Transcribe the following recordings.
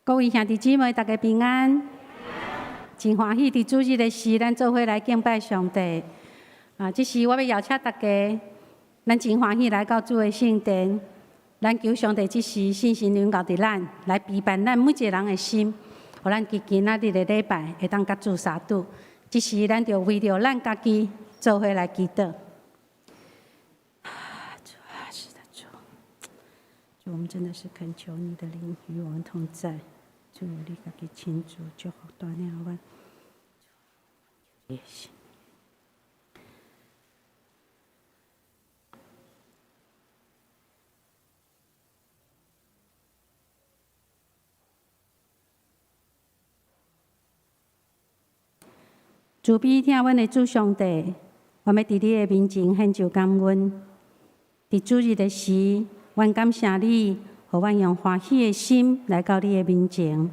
各位兄弟姊妹，大家平安！真欢喜伫主日的时，咱做伙来敬拜上帝。这时我要邀请大家，咱真欢喜来到主的圣殿，咱求上帝这时信心领导伫咱，来陪伴咱每一个人的心，互咱今仔日的礼拜会当甲主相拄。这时咱就为着咱家己做伙来祈祷。是的，主，我们真的是恳求你的灵与我们同在。主，你家己亲自祝福大领阮，也是。慈悲听阮的主上帝，我要伫你的面前献上感恩。伫主日的时，阮感谢你，互阮用欢喜的心来到你的面前。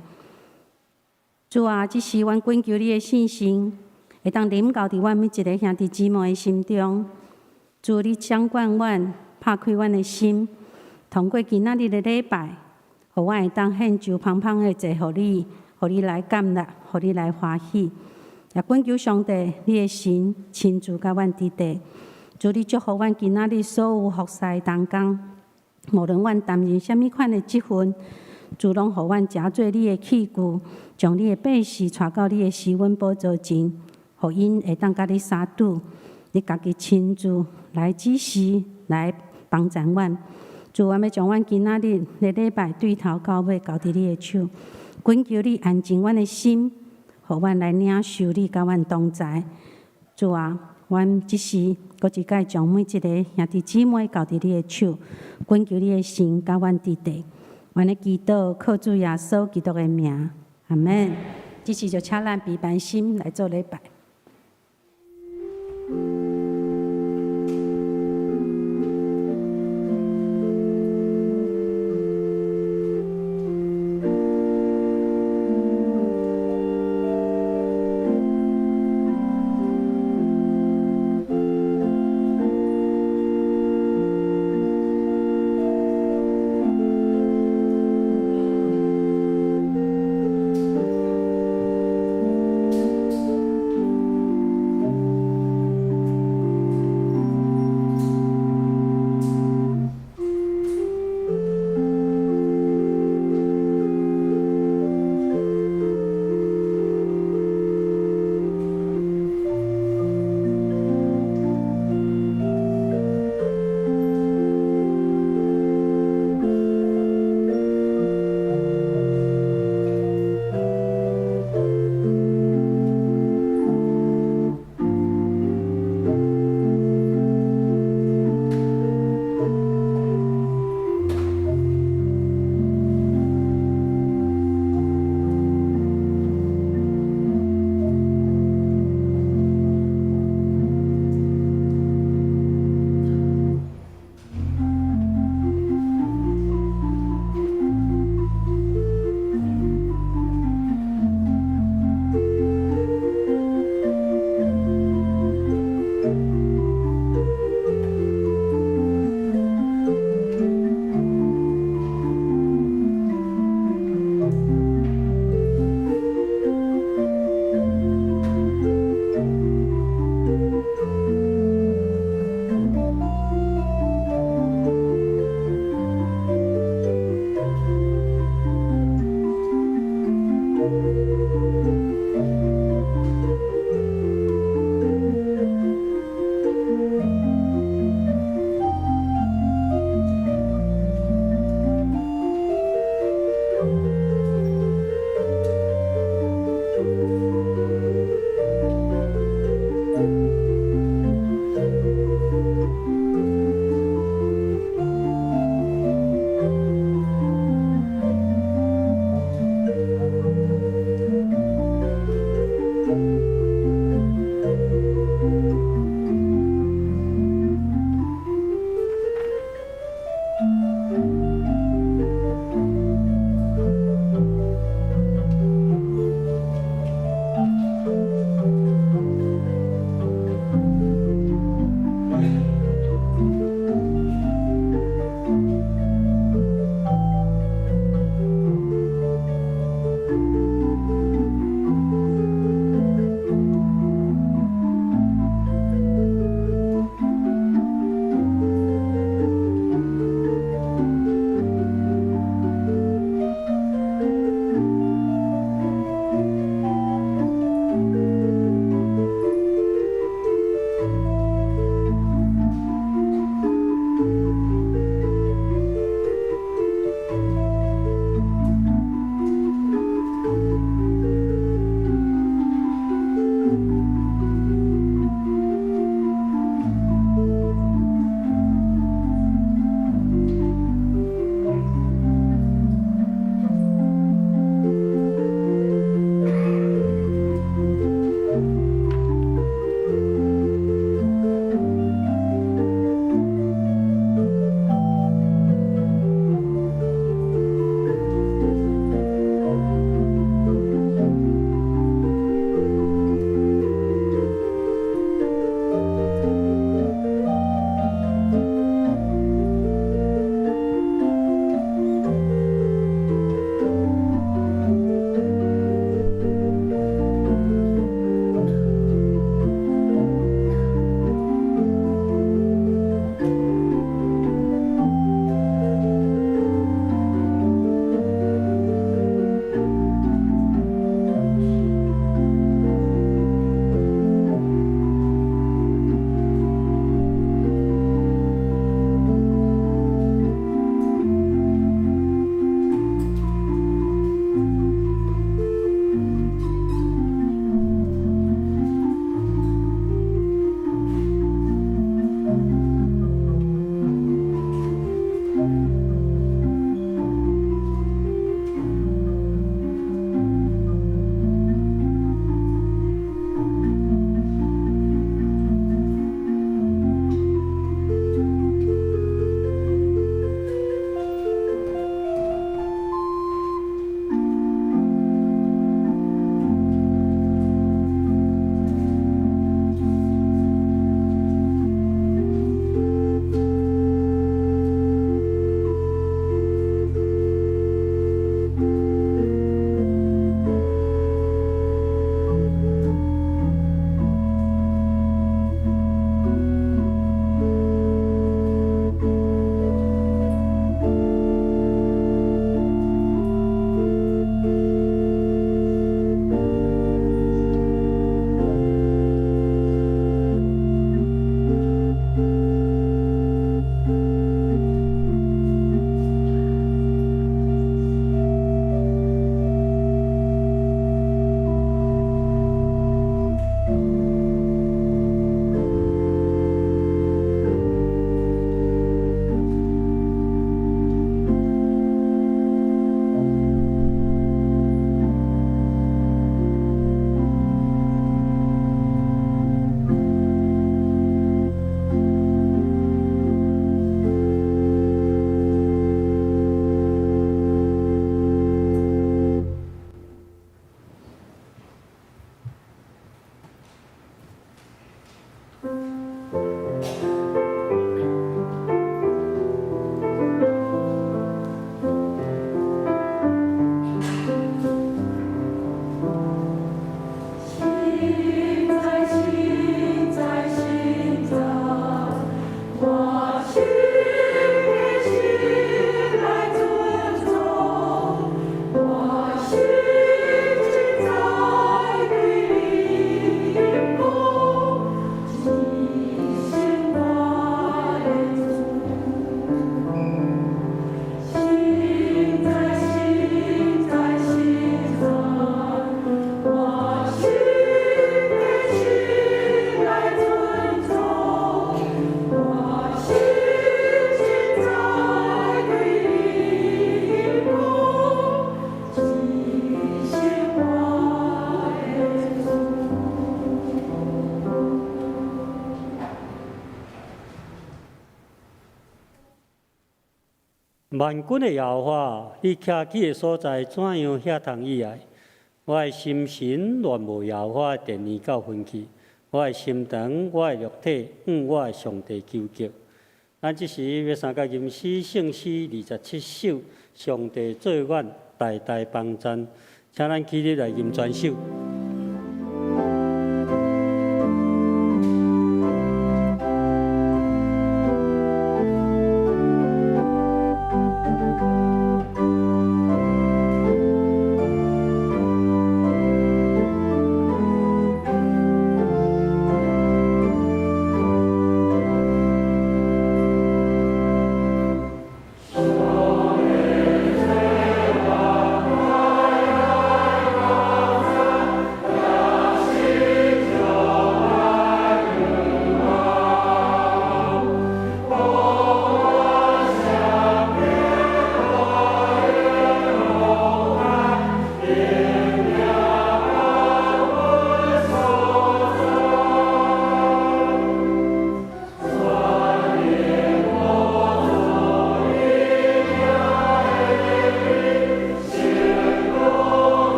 主啊，这时阮恳求你的信心，会当临到伫阮每一个兄弟姊妹的心中。主，你掌管阮，拍开阮的心，通过今仔日的礼拜，互阮会当献上芳芳的祭互你，互你来感纳，互你来欢喜。也恳求上帝，你的神亲自甲阮伫地。主，你祝福阮今仔日所有服侍同工，无论阮担任什么款的职分，主拢互阮诚做你的器具，将你的百姓带到你的施恩宝座前，互因会当甲你相拄。你家己亲自来指示，来帮助阮。主，我要将阮今仔日的礼拜对头到尾交伫你的手，恳求你安静阮的心。互阮来领受你甲阮同在，主啊，阮即时搁一摆将每一个兄弟姊妹交伫你的手，恳求你的神甲阮伫地。阮的祈祷靠主耶稣基督的名，阿门。即时就请咱陪伴心来做礼拜。万军的耶和华，你徛起的所在怎样遐通以来？我的心神乱无耶和华的殿宇到分去，我的心肠，我的肉体，我的上帝求救。咱即时要三甲吟诗圣诗27首，上帝做阮代代帮赞，请咱起立来吟全首。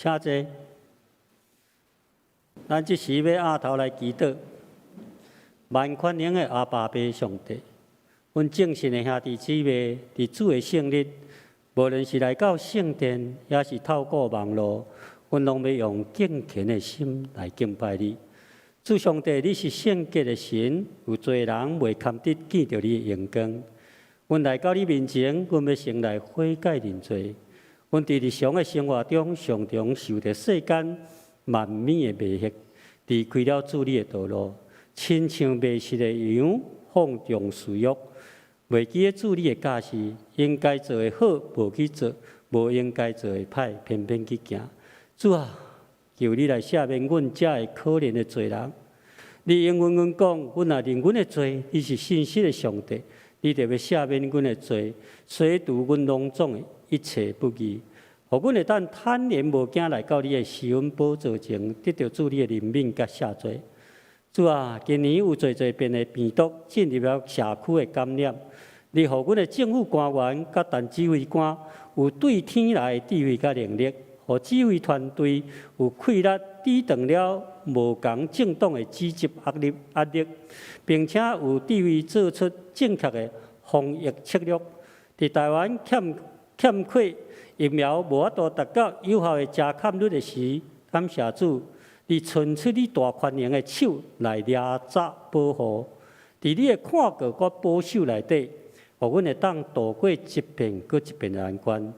请坐，咱即时要压头来祈祷。万宽能的阿爸爸上帝，阮正信的兄弟姊妹，伫主的圣日，无论是来到圣殿，也是透过网络，阮拢要用敬虔的心来敬拜你。主上帝，你是圣洁的神，有多人未堪得见到你的荣光。阮来到你面前，阮要先来悔改认罪。阮伫日常的生活中，常常受着世间万面的迷惑，离开了主你的道路，亲像迷失的羊，放纵私欲，袂记得主你的教示，应该做的好无去做，无应该做的歹偏偏去行。主啊，求你来赦免阮遮的可怜的罪人。你应允阮讲，阮若认阮的罪，你是信实的上帝，你就要赦免阮的罪，洗除阮拢总的一切不义，互阮会当坦然无惊来到你的施恩宝座前，得到主你的怜悯甲赦罪。主啊，今年有侪遍的病毒进入了社区的感染，你互阮的政府官员甲陈指挥官有对天来的智慧甲能力，互指挥团队有气力抵挡了无共政党的指责压力，并且有智慧做出正确的防疫策略。伫台湾欠缺疫苗无法度达到有效的遮砍率的时，感谢主，你伸出你大宽容的手来抓查保护，伫你的看顾佮保守内底，互阮会当度过一片搁一片的难关。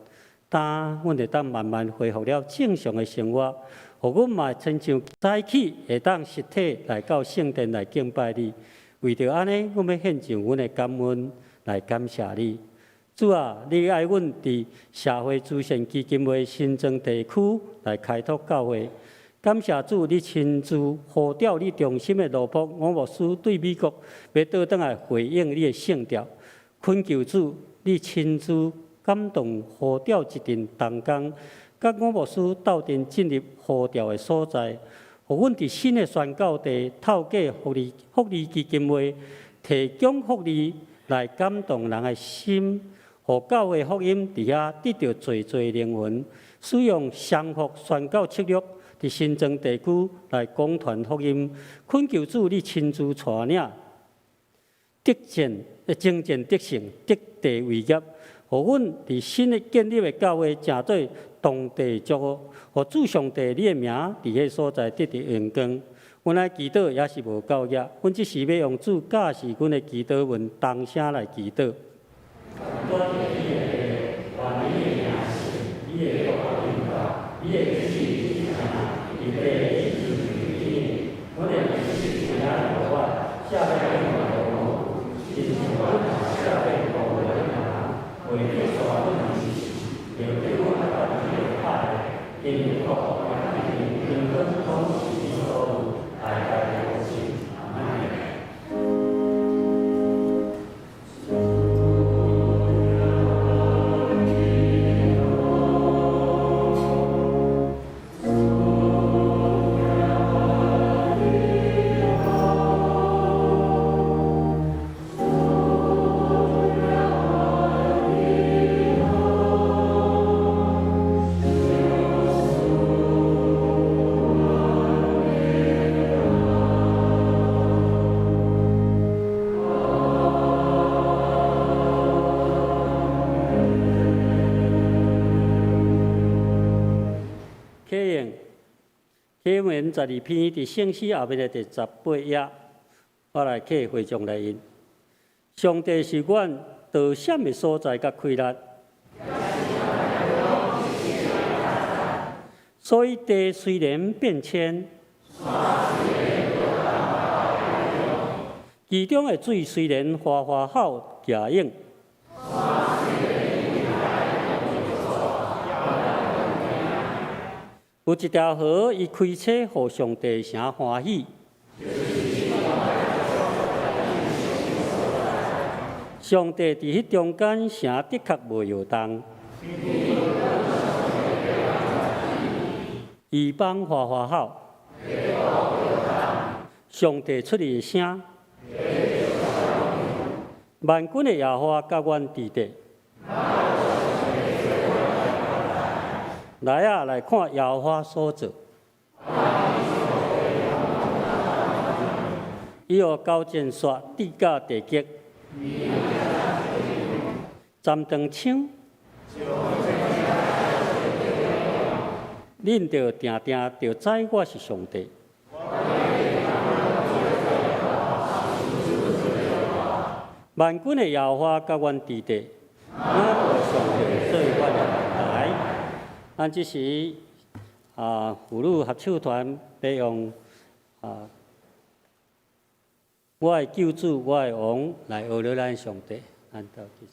当阮会当慢慢恢复了正常的生活，互阮嘛亲像早起会当实体来到圣殿来敬拜你。为着安尼，阮要献上阮的感恩来感谢你。主啊，你爱阮伫社会慈善基金会新庄地区来开拓教会。感谢主，你亲自呼召你忠心的奴仆王牧师对美国要倒转来回应你的圣调。恳求主，你亲自感动呼召一阵同工，甲王牧师斗阵进入呼召的所在，互阮伫新的宣教地透过福利基金会提供福利来感动人的心。互教会福音伫遐得到最多灵魂，使用双福宣教策略，伫新庄地区来广传福音。恳求主你亲自带领，征战得胜，得地为业。互阮伫新的建立的教会，成做当地祝福。互主上帝你的名伫迄所在得到荣光。阮来祈祷也是无够额，阮只是要用主教示阮的祈祷文，同声来祈祷。启文12篇伫圣诗后面的第18页，我来去会众来引。上帝是阮逃闪的所在甲气力，所以地虽然变迁，其中的水虽然哗哗好夹涌。有一条河，伊开车，互上帝城欢喜。上帝伫迄中间，城的确无摇动。伊帮哗哗好，上帝出嚟的声。万军的耶和华甲阮伫地。来啊，来看耶和华所做。伊有高箭刷地甲地极，站长枪，恁着定定着知我是上帝。万军的耶和华甲阮伫地，我上帝做阮的台。咱即时妇女合唱团要用我的救主，我的王来学了咱上帝，咱到其实。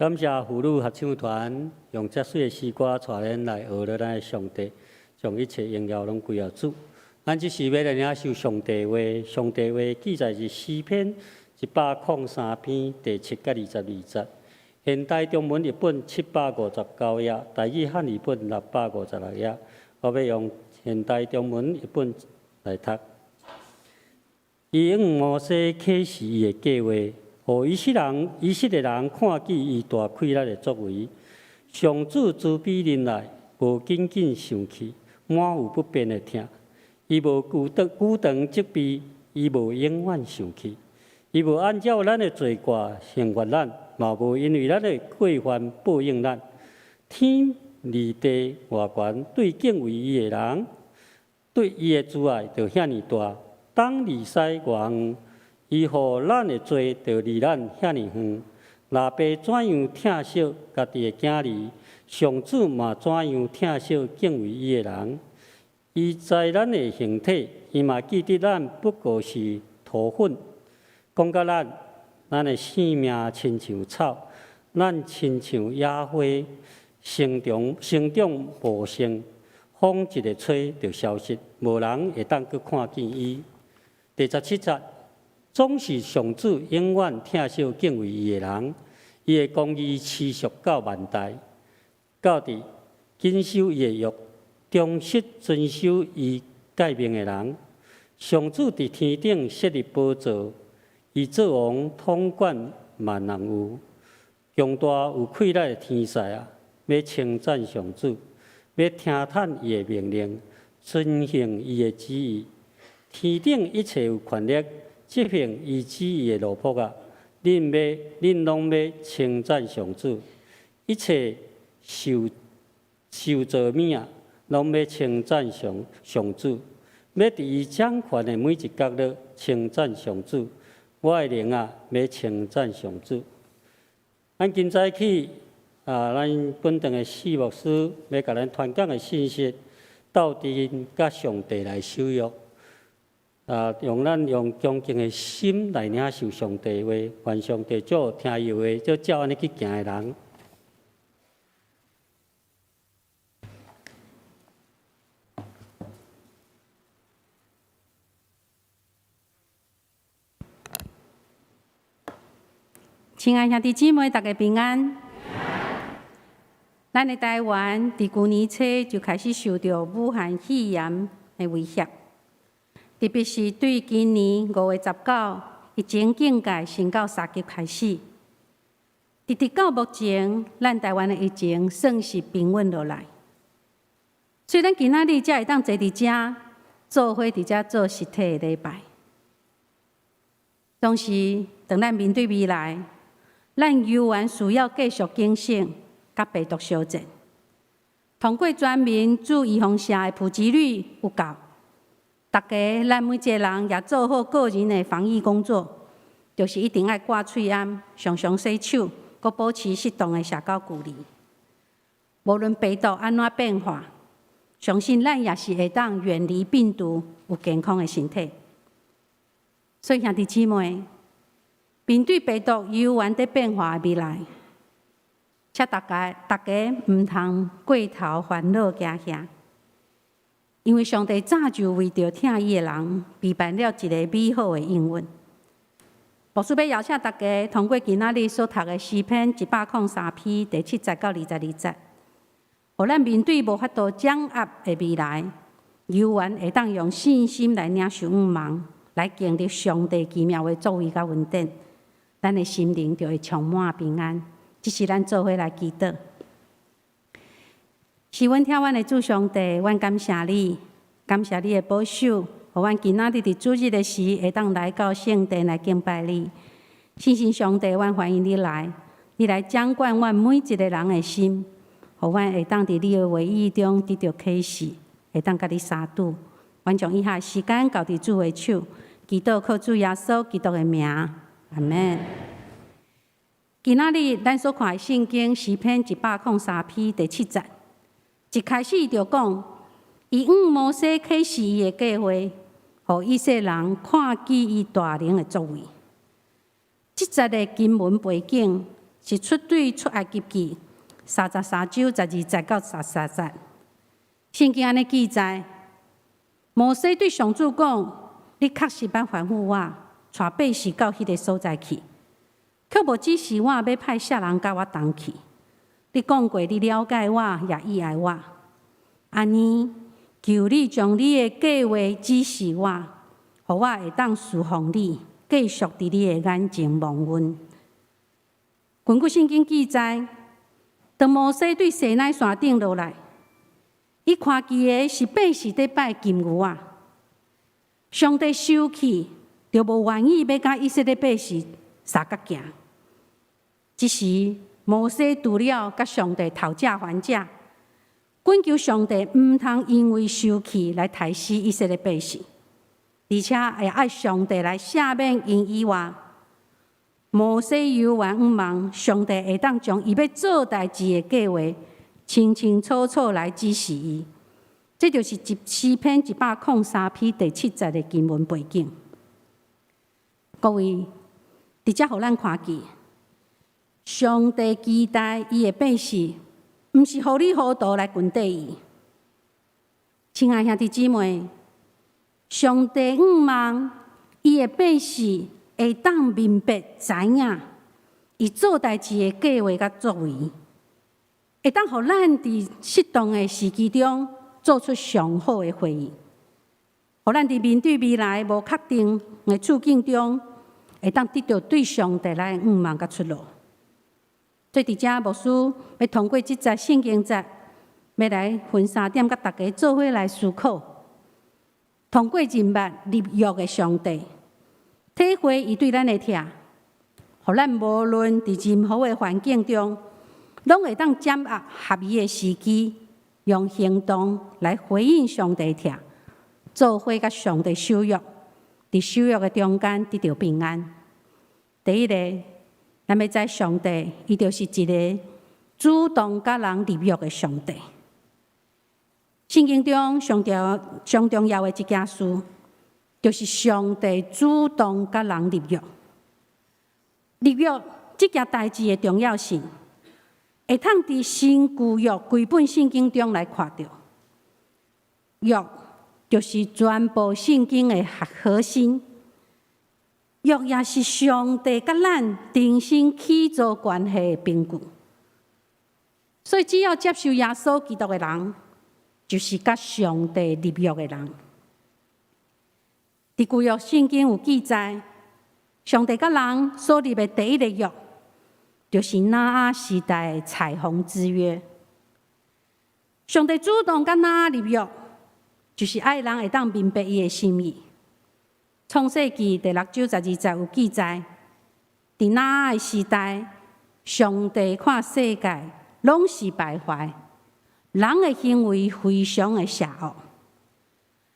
感谢妇女合唱团用遮水的诗歌带咱来学了咱的上帝，将一切荣耀拢归予主。咱即是要来领受上帝话，上帝话记载是诗篇103篇第7甲22节。现代中文译本759页，台语汉语本656页。我要用现代中文译本来读。伊用摩西启示伊的计划，互以色列人看见伊大快乐的作为。上主慈悲忍耐，无紧紧生气，满有不变的疼。伊无久长责备，伊无永远生气。伊无按照咱的罪过惩罚咱，嘛无因为咱的过犯报应咱。天离地外悬，对敬畏伊的人，对伊的慈爱就遐尼大。东离西外远，伊互咱的罪就离咱遐尼远。老爸怎样疼惜家己的囝儿，上主嘛怎样疼惜敬畏伊的人。伊知咱的形体，伊嘛记得咱不过是土粉。讲到咱的性命亲像草，咱亲像野花，生长无生，风一个吹就消失，无人会当去看见伊。第17节，总是上主永远疼惜敬畏伊的人，伊的公义持续到万代，到伫谨守伊的约，忠实遵守伊诫命的人。上主伫天顶设立宝座。伊做王统管万人有，强大有快乐的天使啊！要称赞上主，要听叹伊的命令，遵行伊的旨意。天顶一切有权力执行伊旨意的奴仆啊！恁拢要称赞上主，一切受造物啊，拢要称赞上主。要伫伊掌权的每一角落称赞上主。我的灵啊，要称赞上主。咱今早起咱本堂的四牧师要甲咱传讲的信息，斗阵甲上帝来守约。用恭敬的心来领受上帝话，愿上帝做听伊话，就照安尼去行的人。亲爱兄弟姊妹，大家平安。咱的台湾伫旧年初就开始受到武汉肺炎的威胁，特别是对今年5月19，疫情警戒升到3级开始。直到目前，咱台湾的疫情算是平稳落来。所以咱今仔日才会当坐伫遮，做伙伫遮做实体的礼拜。同时，当咱面对未来，咱犹原需要继续警醒，甲病毒相战。通过全民注预防社的普及率有够，大家咱每一个人也做好个人的防疫工作，就是一定要挂喙安，常常洗手，佮保持适当的社交距离。无论病毒安怎变化，相信咱也是会当远离病毒，有健康的身体。所以兄弟姊妹，面对病毒犹原在变化的未来，请大家毋通过头烦恼惊吓，因为上帝早就为着听伊的人备办了一个美好的应允。牧师要邀请大家通过今仔日所读的诗篇103篇第7节到22节，互咱面对无法度掌握的未来，犹原会当用信心来领受愿望，来经历上帝奇妙的作为甲恩典。咱的心灵就会充满平安。这是咱做伙来祈祷。是阮听阮的主上帝，阮感谢你，感谢你的保守，互阮今仔日伫主日的时会当来到圣殿来敬拜你。信心上帝，阮欢迎你来，你来掌管阮每一个人的心，互阮会当伫你的话语中得到启示，会当甲你相拄。阮将以下时间交伫主的手，祈祷靠主耶稣基督的名。阿们。今仔日咱所看的圣经诗篇103篇第7节，一开始就讲，伊用摩西启示伊的计划，互以色列人看见伊大能的作为。这节的经文背景是出对出埃及记33章12节到13节。圣经安尼记载，摩西对上主讲：“你确实捌吩咐我，带百姓到迄个所在去，却无指示我要派啥人甲我同去。你讲过，你了解我，也意爱我。安尼，求你将你的计划指示我，互我会当侍奉你，继续伫你的眼前望阮。”根据圣经记载，当摩西对西奈山顶落来，伊看见的是百姓在拜金牛啊。上帝生气，就无愿意要甲以色列百姓相甲行。这时，摩西除了甲上帝讨价还价，恳求上帝毋通因为生气来杀死以色列百姓，而且也爱上帝来赦免因以外。摩西犹原毋望上帝会当将伊要做代志的计划清清楚楚来指示伊。这就是诗篇103篇第7节的经文背景。各位，伫遮互咱看见，上帝期待伊的百姓，毋是糊里糊涂来跟缀伊。亲爱兄弟姊妹，上帝毋望伊的百姓会当明白知影，伊做代志的计划甲作为，会当互咱伫适当的时机中做出上好的回应，互咱伫面对未来无确定的处境中，会当得到对上帝来仰望甲出路。所以伫遮牧师要通过即节圣经节，要来分3点，甲大家做伙来思考。通过人物立约的上帝，体会伊对咱的疼，互咱无论伫任何的环境中，拢会当掌握合宜的时机，用行动来回应上帝疼，做伙甲上帝守约，伫守约的中间得到平安。第一个，咱要知上帝，伊就是一个主动甲人立约的上帝。圣经中上重要的一件事，就是上帝主动甲人立约。立约这件代志的重要性，会通伫新旧约规本圣经中来看到。约就是全部圣经的核心，约也是上帝甲咱重新起造关系的凭据。所以，只要接受耶稣基督的人，就是甲上帝立约的人。伫旧约圣经有记载，上帝甲人所立的第一个约，就是挪亚时代的彩虹之约。上帝主动甲挪亚立约，就是爱人会当明白伊的心意。创世纪第6章12节有记载，伫挪亚的时代，上帝看世界拢是败坏，人的行为非常的邪恶，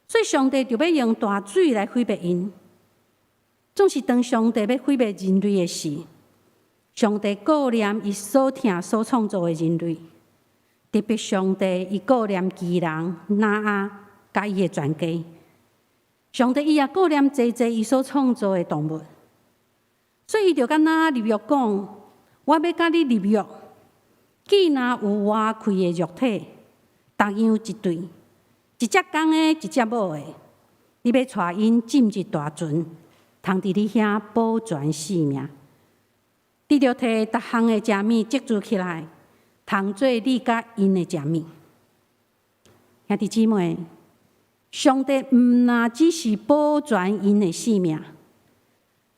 所以上帝就要用大水来毁灭因。总是当上帝要毁灭人类的时，上帝顾念伊所疼所创造的人类，特别上帝伊顾念义人挪亚甲伊的全家。上帝伊也顾念济济伊所创造的动物，所以伊就甲挪亚立约讲：我要甲你立约，既然有活开的肉体，逐样一对，一只公的，一只母的，你要带因浸入大船，通伫你遐保全性命。你着摕逐项的食物积聚起来，通做你甲因的食物。兄弟姊妹，上帝毋但只是保全因的性命，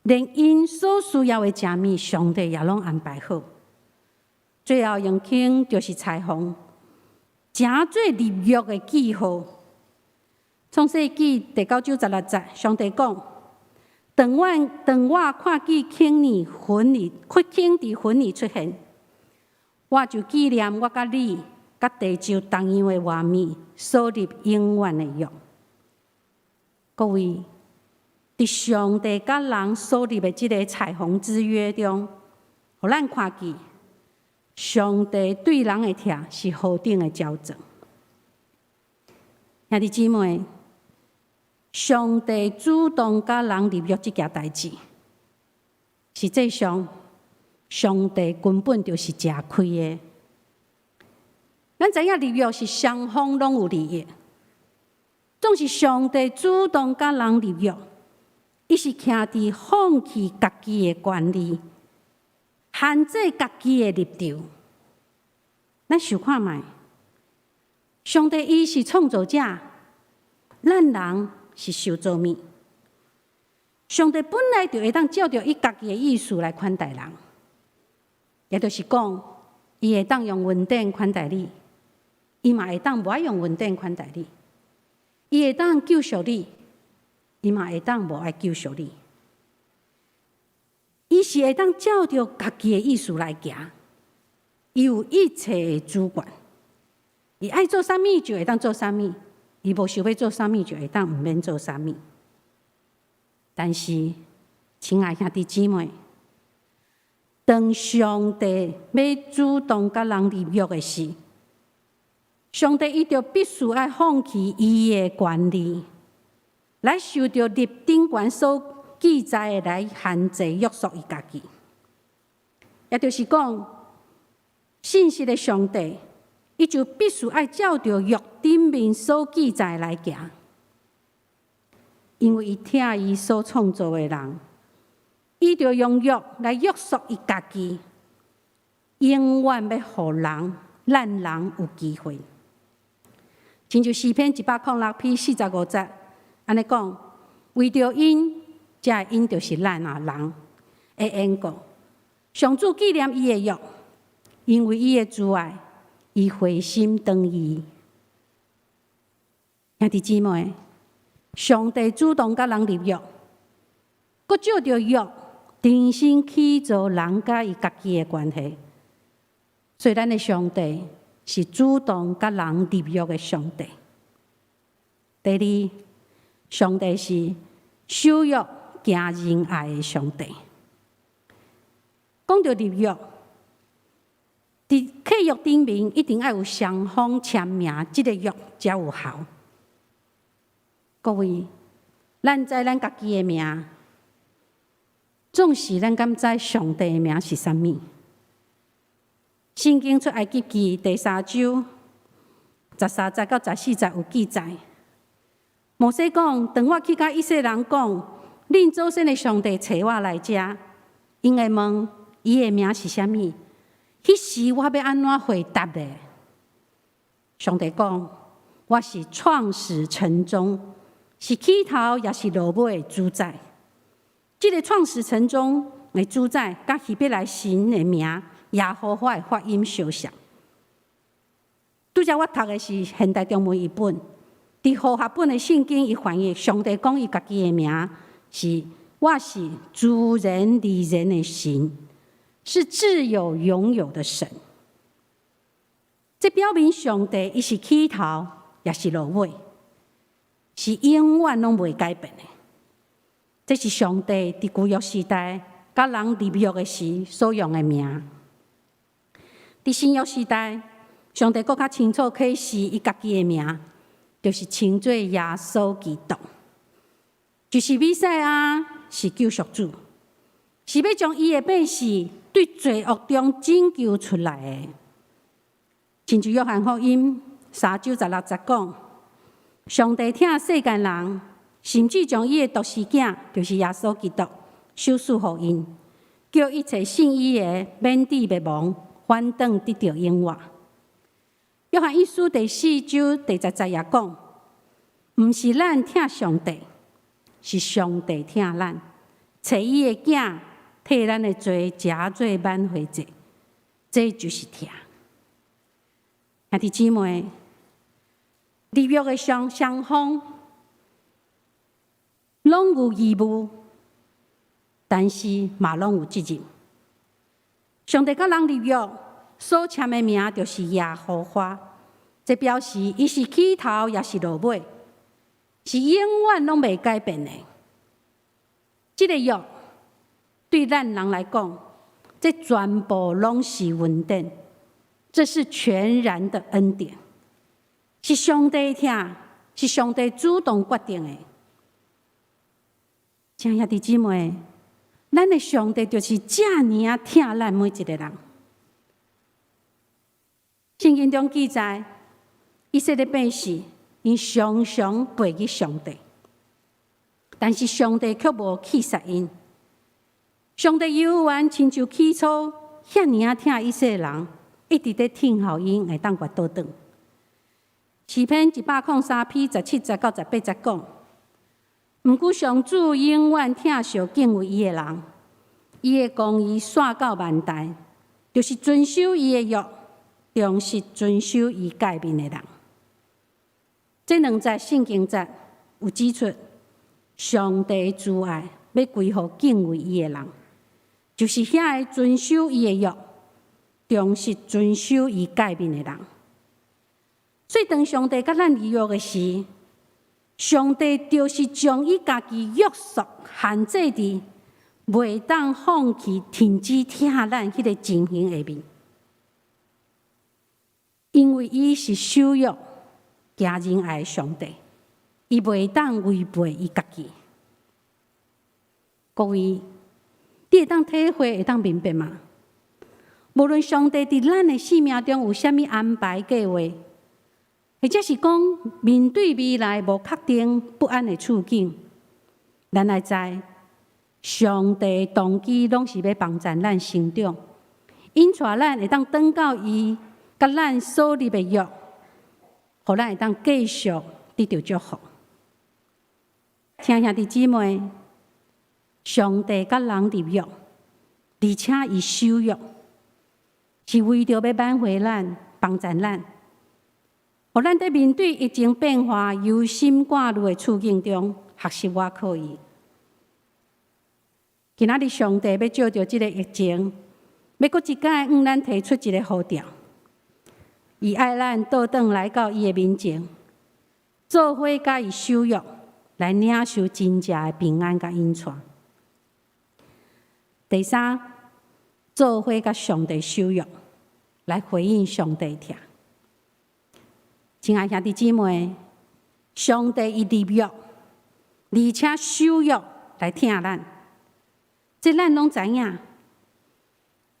连因所需要的食物，上帝也拢安排好。最后用轻就是彩虹，成做立约的记号。创世纪第9章16节，上帝讲：当我看见轻伫云里出现，我就纪念我甲你甲地上同样的画面所立永远的约。各位，伫上帝甲人所立的这个彩虹之约中，互咱看见上帝对人的疼是何等的骄纵。兄弟姊妹，上帝主动甲人立约这件代志，实际上上帝根本就是吃亏的。咱知影立约是双方拢有利益，总是上帝主动甲人立约，伊是徛伫放弃家己的权利，限制家己的立场。咱想看觅，上帝伊是创造者，咱人是受造物。上帝本来就会当照着伊家己的意思来款待人，也就是讲，伊会当用恩典款待你，伊嘛会当无爱用恩典款待你；伊会当救赎你，伊嘛会当无爱救赎你。伊是会当照着家己的意思来行，伊有一切的主权。伊爱做啥物就会当做啥物，伊无想要做啥物就会当毋免做啥物。但是，亲爱兄弟姊妹，当上帝要主动甲人立约的时，上帝伊就必须爱放弃伊的权利，来受着立顶权所记载的来限制约束伊家己。也就是讲，信实的上帝，伊就必须爱照着约顶面所记载来行。因为伊疼伊所创造的人，伊就用约来约束伊家己，永远要互咱人有机会。亲像诗篇106篇45节，安尼讲，为着因，这因就是咱人的缘故，上主纪念伊的约，因为伊的慈爱，伊回心转意。兄弟姊妹，上帝主动甲人立约，佮照着约重新起造人甲伊家己的关系。所以，咱的上帝是主动甲人立约的上帝。第二，上帝是守约行仁爱的上帝。讲到立约，伫契约顶面一定要有双方签名，这个约才有效。各位，咱知咱家己的名，总是咱敢知上帝的名是啥物？圣经出埃及记第3章13节到14节有记载。摩西讲：当我去甲以色列人讲，恁祖先的上帝找我来遮，因会问伊的名是啥物？迄时我要安怎回答呢？上帝讲：我是创始成终。是起头也是落尾的主宰。这个创始成终的主宰，甲希伯来神的名耶和华的发音相像。拄则我读的是现代中文译本，伫和合本的圣经伊翻译，上帝讲伊家己的名是我是主人理人的神，是自有永有的神。这表明上帝伊是起头也是落尾。是永远拢袂改变的。这是上帝伫旧约时代甲人立约的时所用的名。伫新约时代，上帝更较清楚启示伊家己的名，就是称作耶稣基督，就是弥赛亚，是救赎主，是要将伊的百姓对罪恶中拯救出来的。亲像约翰福音3章16节讲。上帝疼世间人，甚至将伊的独生子，就是耶稣基督，授赐予因，叫一切信伊的免死灭亡，反倒得到永活。约翰一书第4章第10节也讲，毋是咱疼上帝，是上帝疼咱，找伊的囝替咱的罪食做挽回祭，这就是疼。兄弟姊妹。立约的双方拢有义务，但是嘛拢有责任。上帝甲人立约所签的名就是耶和华，这表示伊是起头也是落尾，是永远拢袂改变的。这个约对咱人来讲，这全部拢是恩典，这是全然的恩典。是上帝疼，是上帝主动决定的。亲爱的姊妹，咱的上帝就是这么啊疼咱每一个人。圣经中记载，以色列百姓因常常背弃上帝，但是上帝却无弃杀因。上帝犹原亲像起初遐尼啊疼以色列人，一直在听候因会当越倒转。诗篇103篇17节到18节讲，毋过上主永远疼惜敬畏伊的人，伊的公义线到万代，就是遵守伊的约，忠实遵守伊诫命的人。这两节圣经节有指出，上帝的慈爱要归乎敬畏伊的人，就是遐个遵守伊的约，忠实遵守伊诫命的人。所以，当上帝甲咱立约的时，上帝就是将伊家己约束限制伫袂当放弃、停止疼咱迄个情形下面，因为伊是守约、行仁爱的上帝，伊袂当违背伊家己。各位，你会当体会、会当明白吗？无论上帝伫咱的生命中有啥物安排计划，或者是讲面对未来无确定、不安的处境，咱来知，上帝的动机拢是要帮助咱成长，因带咱会当转到伊甲咱所立的约，互咱会当继续得到祝福。亲兄弟姊妹，上帝甲人立约，而且伊守约，是为着要挽回咱、帮助咱。互咱在面对疫情变化、忧心挂虑的处境中，学习我靠伊。今仔日上帝要借着这个疫情，要搁一摆向咱提出一个呼召，伊爱咱倒转来到伊的面前，做伙甲伊守约，来领受真正的平安甲恩宠。第三，做伙甲上帝守约，来回应上帝疼。亲爱兄弟姊妹，上帝伊立约，而且守约来疼咱，这咱拢知影。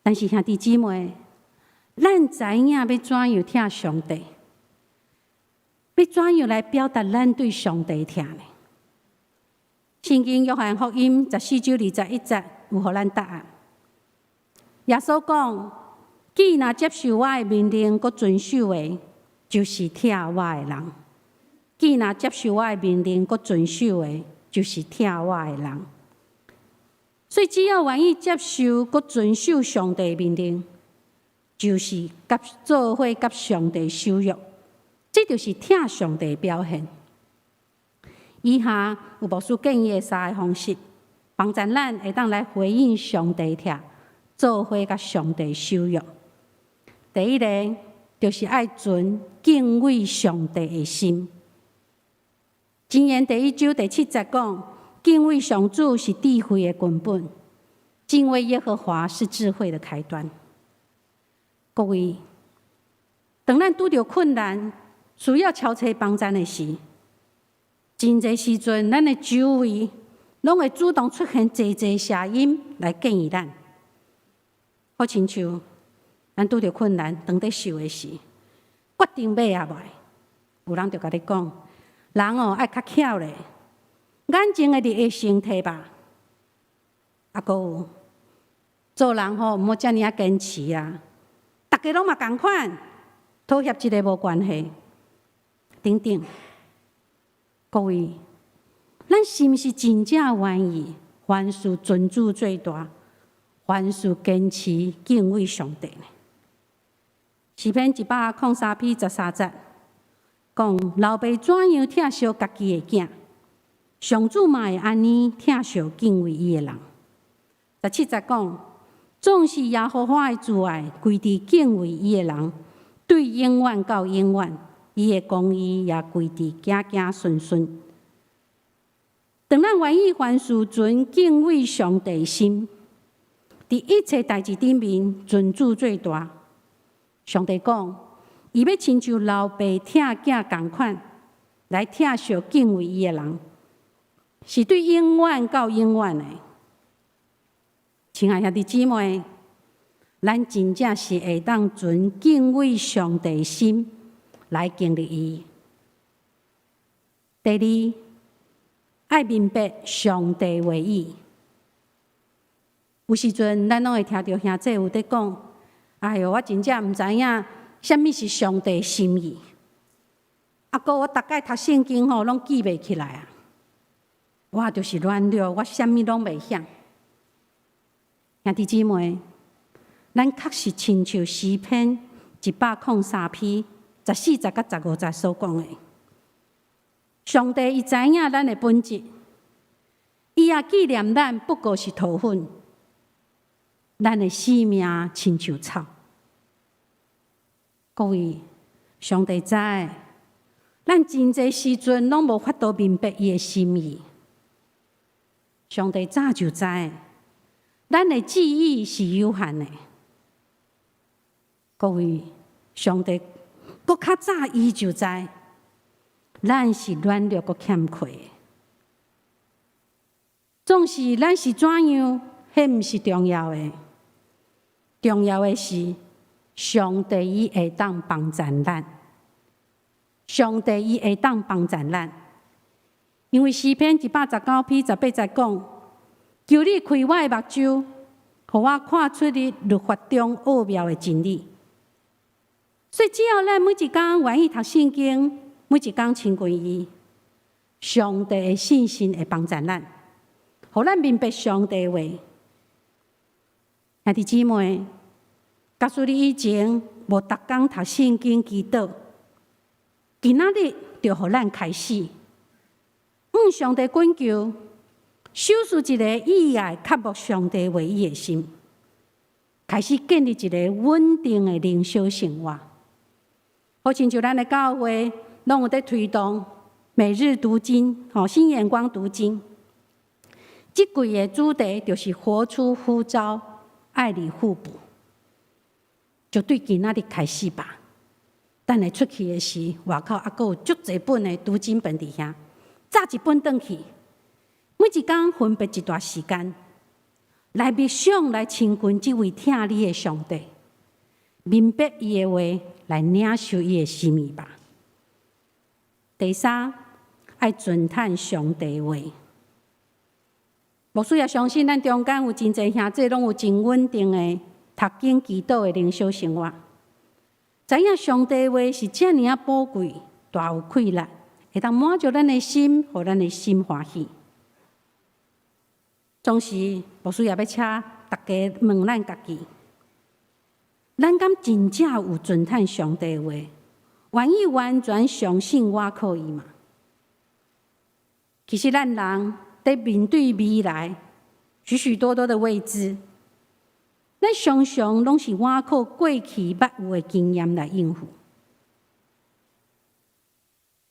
但是兄弟姊妹，咱知影要怎样疼上帝，要怎样来表达咱对上帝疼呢？圣经约翰福音14章21节有互咱答案。耶稣讲：“既若接受我的命令，佮遵守的，就是疼我的人；既若接受我的命令，佮遵守的，就是疼我的人。”所以，只要愿意接受佮遵守上帝的命令，就是做伙甲上帝守约，这就是疼上帝的表现。以下有牧师建议的3个方式，帮助咱会当来回应上帝疼，做伙甲上帝守约。第一个就是爱存敬畏上帝的心。箴言第1章第7节讲：敬畏上主是智慧的根本，敬畏耶和华是智慧的开端。各位，当咱拄着困难，需要悄悄帮助的时，真侪时阵，咱的周围拢会主动出现侪侪声音来建议咱。好亲像咱拄着困难，当在受的时，决定买也卖，有人就甲你讲：人爱较巧咧，眼睛会伫下身体吧。啊，搁有做人毋好遮尔坚持啊，大家拢嘛同款，妥协一个无关系，等等。各位，咱是毋是真正愿意凡事尊主最大，凡事坚持敬畏上帝呢？诗篇103篇13节讲：老爸怎样疼惜家己的囝，上主嘛会安尼疼惜敬畏伊的人。17节讲：总是耶和华的慈爱归伫敬畏伊的人，对永远到永远。伊的公义也归伫行行顺顺。当咱愿意凡事存敬畏上帝心，伫一切代志顶面尊主最大。上帝讲，伊要亲像老爸疼囝同款，来疼惜敬畏伊的人，是对永远到永远的。亲爱兄弟姊妹，咱真正是会当存敬畏上帝心来经历伊。第二，爱明白上帝话语。有时阵，咱拢会听到兄弟有在讲：“哎哟，我真正毋知影什么是上帝心意。啊，哥，我大概读圣经吼，拢记袂起来啊。我就是软弱，我什么拢袂晓。”兄弟姊妹，咱确实亲像诗篇103篇14节到15节所讲的。上帝伊知影咱的本质，伊也纪念咱不过是土粉，咱的生命亲像草。各位，上帝知，咱真侪时阵拢无法度明白伊的心意。上帝早就知，咱的记忆是有限的。各位，上帝搁较早伊就知。咱是软弱佮欠缺的，总是咱是怎样，迄毋是重要的。重要的是，上帝伊会当帮助咱。上帝伊会当帮助咱，因为诗篇119篇18节讲：“求你开我的目睭，互我看出你律法中奥妙的真理。”所以，只要咱每一天愿意读圣经，每一天亲近伊，上帝的信心会帮助咱，互咱明白上帝的话。兄弟姊妹，假使你以前无逐天读圣经祈祷，今仔日就互咱开始，上帝恳求，守住一个意爱渴慕上帝话语的心，开始建立一个稳定的灵修生活。好亲像咱的教会，拢有在推动每日读经，新眼光读经。这季的主题就是活出呼召，爱里互补。就对今仔日开始吧。等下出去的时，外口还有足侪本的读经本伫遐，扎一本转去，每一天分别一段时间，来默想来亲近这位听你的上帝，明白伊的话，来领受伊的心意吧。第三，爱尊叹上帝话。牧师也相信，咱中间有真侪兄弟，拢有真稳定的读经祈祷的灵修生活，知影上帝话是遮尔宝贵，大有快乐，会当满足咱的心，互咱的心欢喜。总是牧师也要请大家问咱家己：咱敢真正有尊叹上帝话？愿意完全相信我可以吗？其实咱人在面对未来许许多多的未知，咱常常拢是倚靠过去捌有的经验来应付。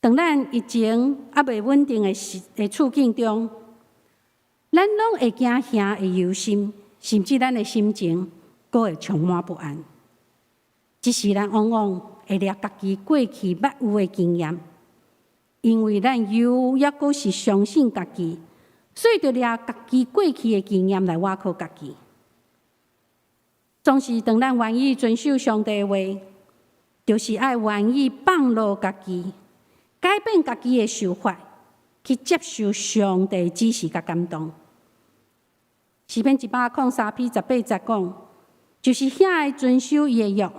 当咱疫情未稳定的处境中，咱拢会惊吓，会忧心，甚至咱的心情阁会充满不安。只是咱往往会掠家己过去捌有的经验，因为咱也阁是相信家己，所以就掠家己过去的经验来倚靠家己。总是当咱愿意遵守上帝的话，就是爱愿意放落家己，改变家己的想法，去接受上帝指示甲感动。诗篇103篇18节讲，就是遐个遵守伊的约，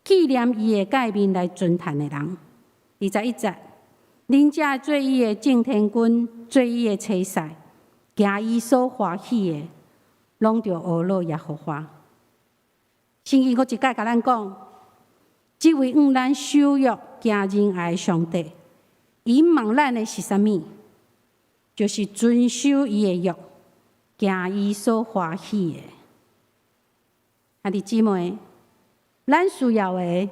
纪念伊的诫命来尊叹的人。21节，恁遮做伊的正天君，做伊的车婿，行伊所欢喜的，拢着学乐耶和华。圣经佫一解甲咱讲，即位咱守约行仁爱的上帝，伊望咱的是啥物？就是遵守伊的约，行伊所欢喜的。兄弟姊妹，咱需要的，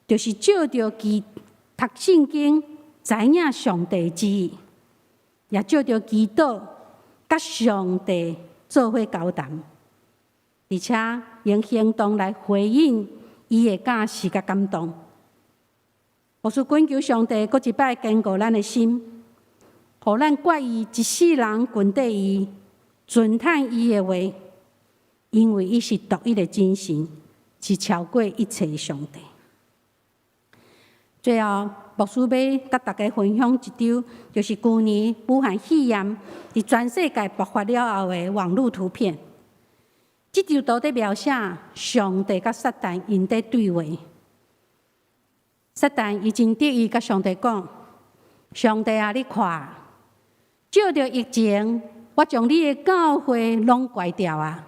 就是照着其读圣经，知影上帝旨意，也照着祈祷，甲上帝做伙交谈，而且用行动来回应伊的教示甲感动。牧师恳求上帝搁一摆坚固咱的心，互咱决意一世人跟缀伊，尊叹伊的话，因为伊是独一的真神，是超过一切的上帝。最后，牧师要甲大家分享一张，就是去年武汉肺炎伫全世界爆发了后的网络图片。这张图在描写上帝甲撒旦因在对话。撒旦伊真得意甲上帝讲：“上帝啊，你看，照着疫情，我将你的教会拢关掉啊！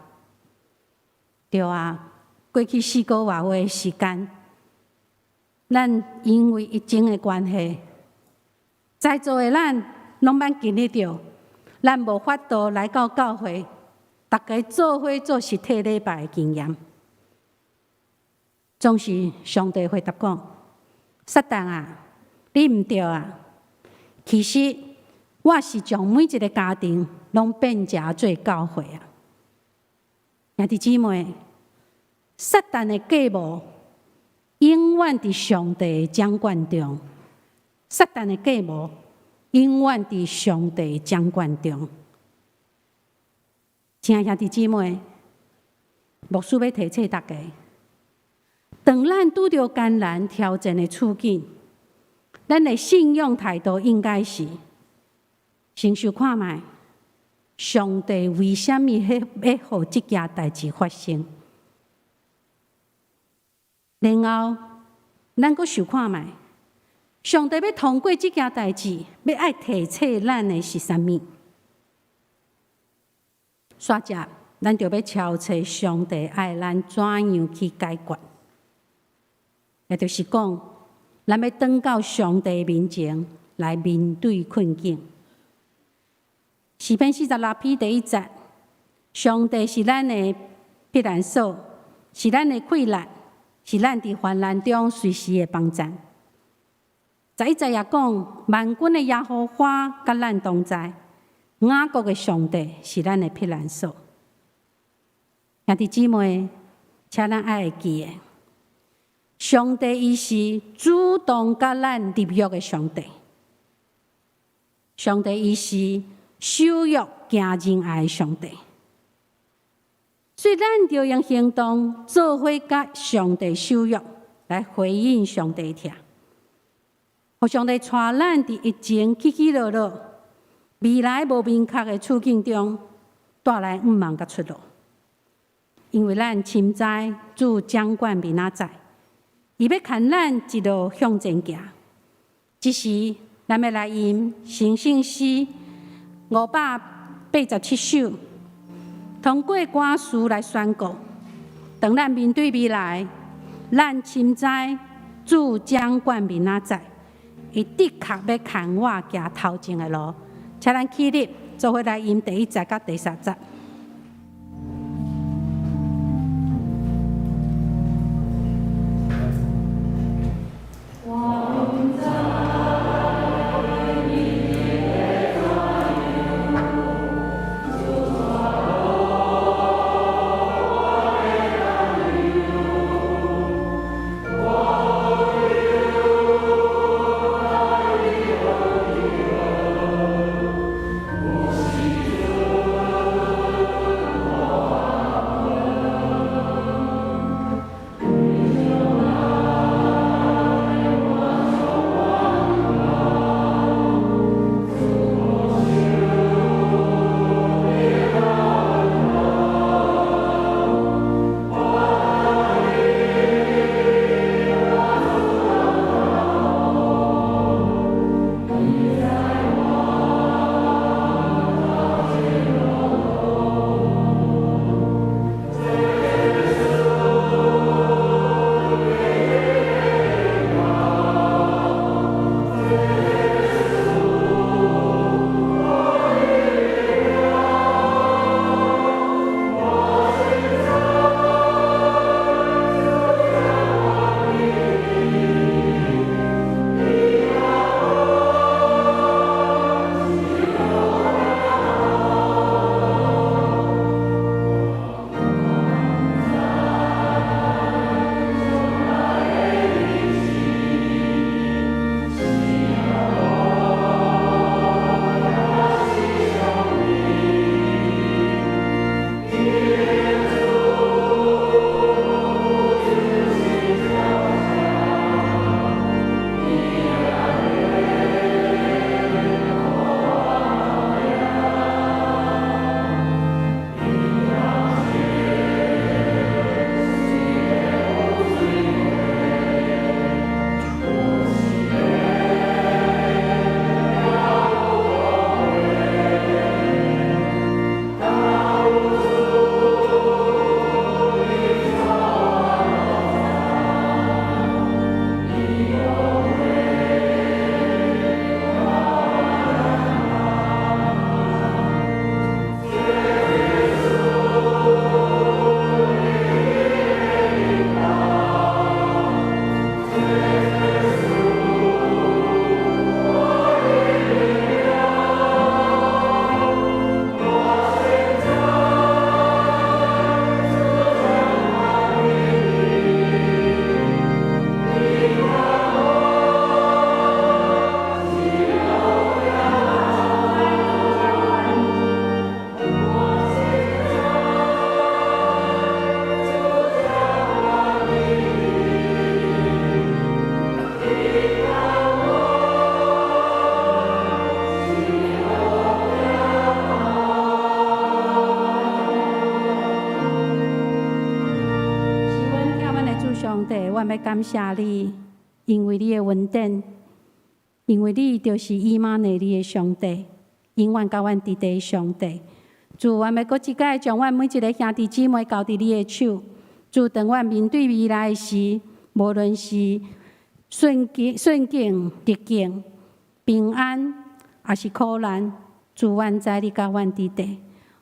对啊，过去4个多月的时间，咱因为疫情的关系，在座的咱拢免经历着，咱无法度来到教会，大家做伙做实体礼拜的经验。总是上帝回答讲：撒旦啊，你毋对啊！其实我是将每一个家庭拢变成做教会啊！兄弟姊妹，撒旦的计谋永远伫上帝的掌管中，撒旦的计谋永远伫上帝的掌管中。亲爱兄弟姊妹，牧师要提醒大家，当咱拄着艰难挑战的处境，咱的信仰态度应该是：先想看卖，上帝为什么要互这件代志发生？然后，咱阁想看卖，上帝要通过这件代志，要爱提醒咱的是啥物？煞者，咱就要敲测上帝爱咱怎样去解决。也就是讲，咱要转到上帝面前来面对困境。诗篇46篇第1节，上帝是咱的避难所，是咱的溃烂，是咱伫患难中随时的帮助。11节也讲，万军的耶和华甲咱同在，雅各的上帝是咱的避难所。兄弟姊妹，请咱爱会记的。上帝伊是主动甲咱立约的上帝，上帝伊是守约行仁爱的上帝，所以咱就用行动做伙甲上帝守约，来回应上帝的疼，互上帝带咱伫疫情起起落落、未来无明确的处境中，带来毋茫甲出路。因为咱深知主掌管明仔载。伊要牵咱一路向前行，这时咱要来吟圣圣诗587首，通过歌词来宣告：当咱面对未来，咱深知主掌管明仔载，伊的确要牵我行头前的路。请咱起立，做伙来吟第1节甲第3节。我要感谢你，因为你的恩典，因为你就是以马内利的上帝，永远甲阮伫地的上帝。主，我要搁一摆将阮每一个兄弟姊妹交伫你的手。主，当阮面对未来时，无论是顺境、逆境、平安，还是苦难，主，阮知你甲阮伫地，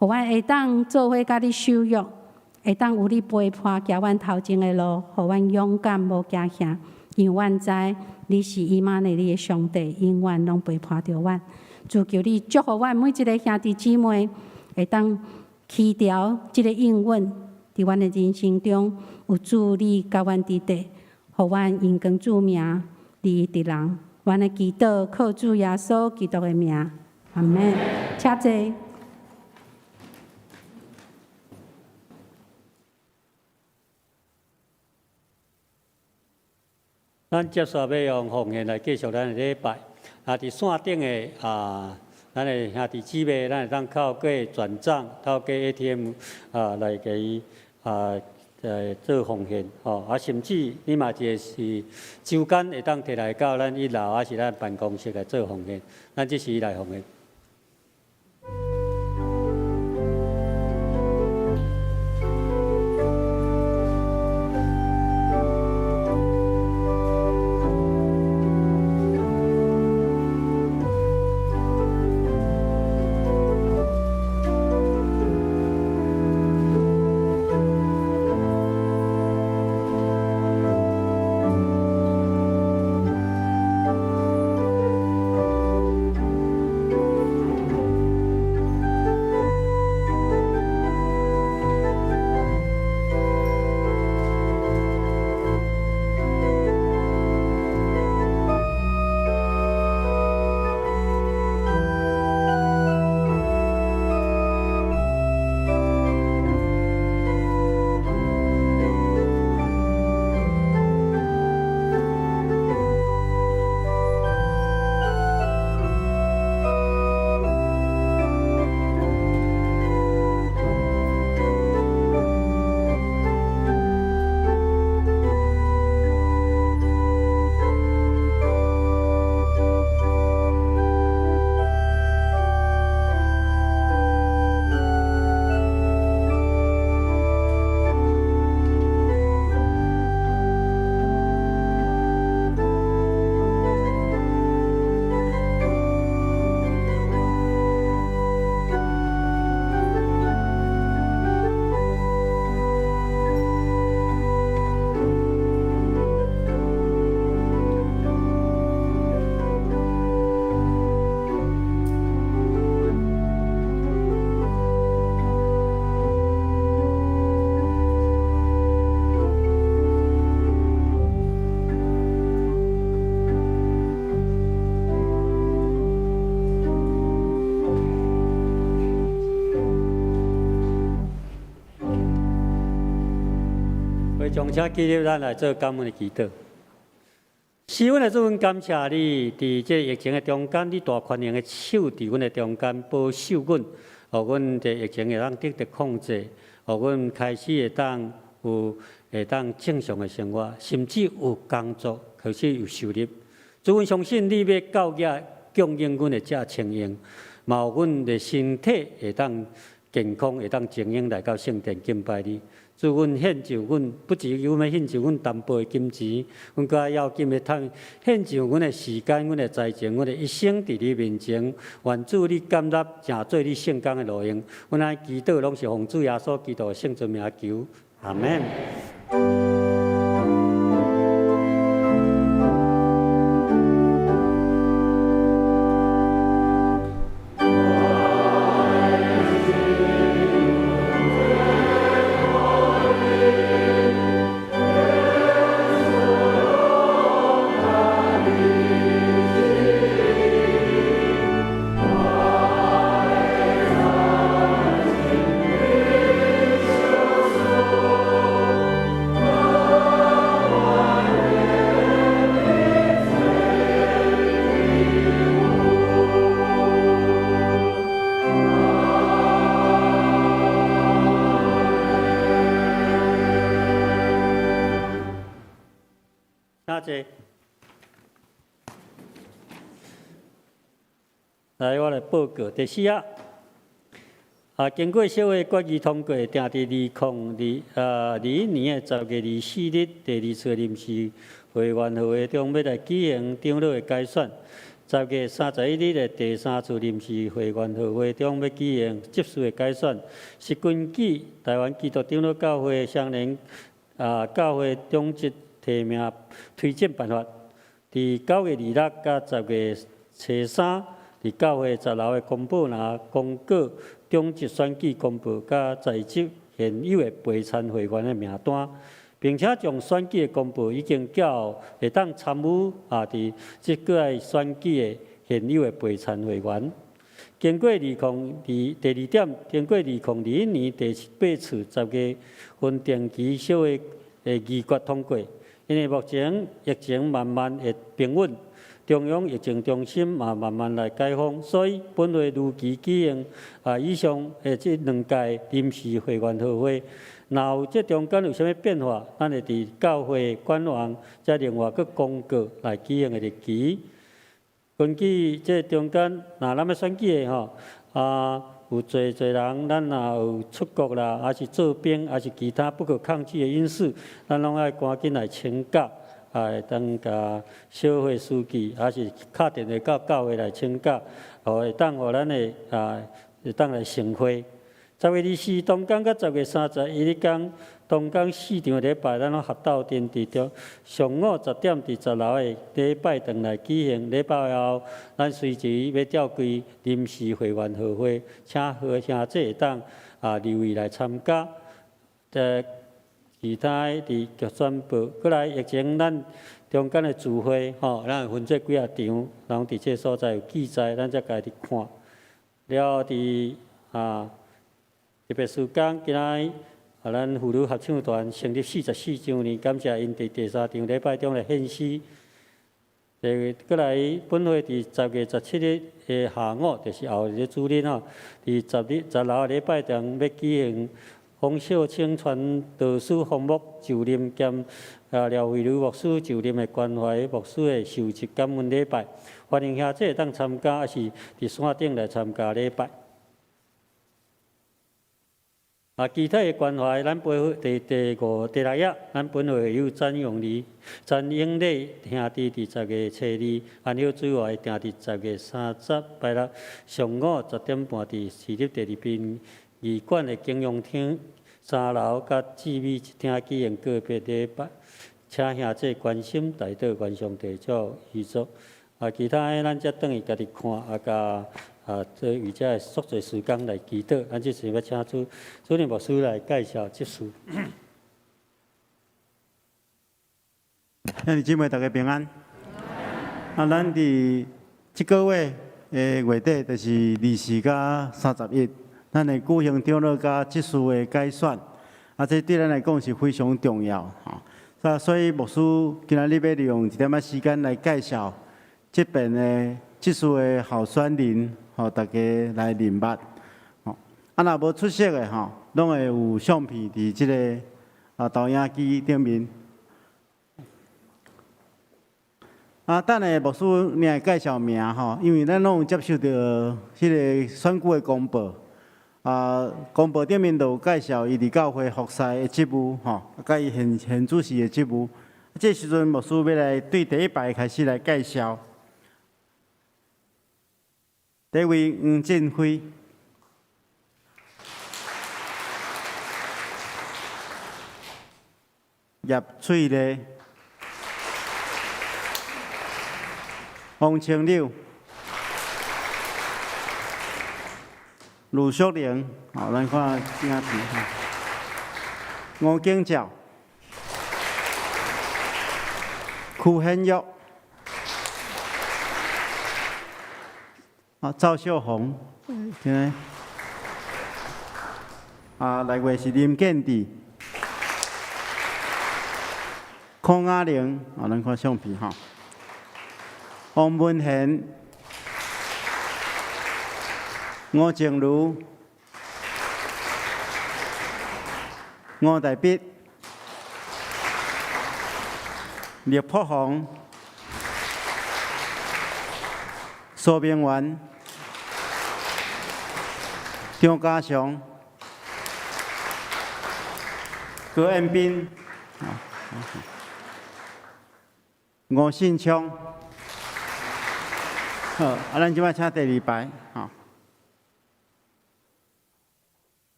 互阮会当做伙甲你守约，会当有你陪伴，行阮头前的路，互阮勇敢无惊吓。因为阮知你是以马内利的上帝，永远拢陪伴着阮。主，求你祝福阮每一个兄弟姊妹，会当起条即个应允，伫阮的人生中有主你甲阮伫地，互阮荣光主名，利益伫人。阮的祈祷靠主耶稣基督的名，阿门。请坐。咱接续要用奉献来继续咱的礼拜。伫线顶的咱的兄弟姊妹，咱会当透过转账、透过 ATM 来给伊做奉献甚至你嘛是周间会当摕来到咱1楼，还是咱办公室来做奉献，咱即时来奉献。从请记录咱来做感恩的祈祷。是阮的主，阮感谢你，伫这疫情的中间，你大宽容的手伫阮的中间保守阮，互阮的疫情会当得到控制，互阮开始会当正常的生活，甚至有工作，开始有收入。主，阮相信你要教育供应阮的这清用，嘛有阮的身体会当健康，会当精英来到圣殿敬拜你。主，阮献上阮不只有要献上阮淡薄的金钱，阮更要紧的献上阮的时间、阮的财情、阮的一生伫你面前，愿主你感纳，成做你圣工的路用。阮安祈祷拢是奉主耶稣基督的圣尊名求，阿门。者。来，我来报告第四啊。经过小会决议通过，定伫2021年的10月24日第2次临时会员会中要来举行长老的改选；10月31日的第3次临时会员会中要举行执事的改选，是根据台湾基督长老教会相连教会总职提名推荐办法，伫9月26甲10月初3。伫教会10楼的公布拿公告中职选举公布，甲在职现有的陪参会员的名单，并且将选举的公布已经交会当参与伫即个爱选举的现有的陪参会员。经过第二点，经过2021年第8次10月份定期小会的议决通过，因为目前疫情慢慢会平稳。中央疫情中心嘛慢慢来解封，所以本会如期举行以上即2届临时会员特会。若有即中间有啥物变化，咱会伫教会官网再另外去公告来举行的日期。根据即中间，若咱要选举的有侪人，咱若有出国啦，还是做兵，还是其他不可抗拒的因素，咱拢爱赶紧来请假。会当甲小会书记，还是敲电话到教会来请假，会当互咱的会当来盛会。10月24东港，甲10月31日讲东港4场礼拜，咱拢合斗阵伫上午10点伫10楼的礼拜堂来举行。礼拜后，咱随时要召开临时会员合会，请好兄弟会当留意来参加。其他伫就宣布，过来疫情咱中间的聚会，咱会分做几啊场，然后伫这所在有记载，咱才家己看。了伫特别时间，今仔咱妇女合唱团成立44周年，感谢因伫第3场礼拜中来献诗。过来本会伫10月17日的下午，就是后日主日伫10楼礼拜堂要举行。洪秀清传道师洪牧就任兼廖慧茹牧师就任的关怀牧师的受职感恩礼拜，欢迎兄弟当参加，还是伫山顶来参加礼拜。其他的关怀，咱本会第6页，咱本会有詹永礼兄弟伫10月初2，安孝水外定伫10月30拜六上午10点半伫市立第2殡仪馆的景仰厅3楼甲姊妹厅举行个别礼拜，请兄弟关心大道愿上帝做预祝。其他的咱则等于家己看，做余遮的琐碎时间来祈祷。咱即时要请主任牧师来介绍这事。兄弟姊妹，大家平安。咱伫即个月的月底，就是24甲31。咱会举行长老甲执事的改选，这对咱来讲是非常重要所以牧师今仔日要利用一点仔时间来介绍这边的执事的候选人，大家来认捌。若无出席的拢会有相片伫即个投影机顶面。等下牧师你来介绍名因为咱拢有接受到迄个选举的公报。公报顶面都有介绍伊伫教会服侍的职务，甲伊现主事的职务。这时阵牧师要来对第一排开始来介绍。第一位黄振辉，叶翠丽，王清柳。卢淑玲，咱看影片吴景照、曲显玉、赵秀红，内位是林建志、邝雅玲，咱看相片王文贤。吴静茹、吴大必、聂柏宏、苏明元、张家祥、郭彦斌、吴信昌。好，咱即摆请第二排，吼。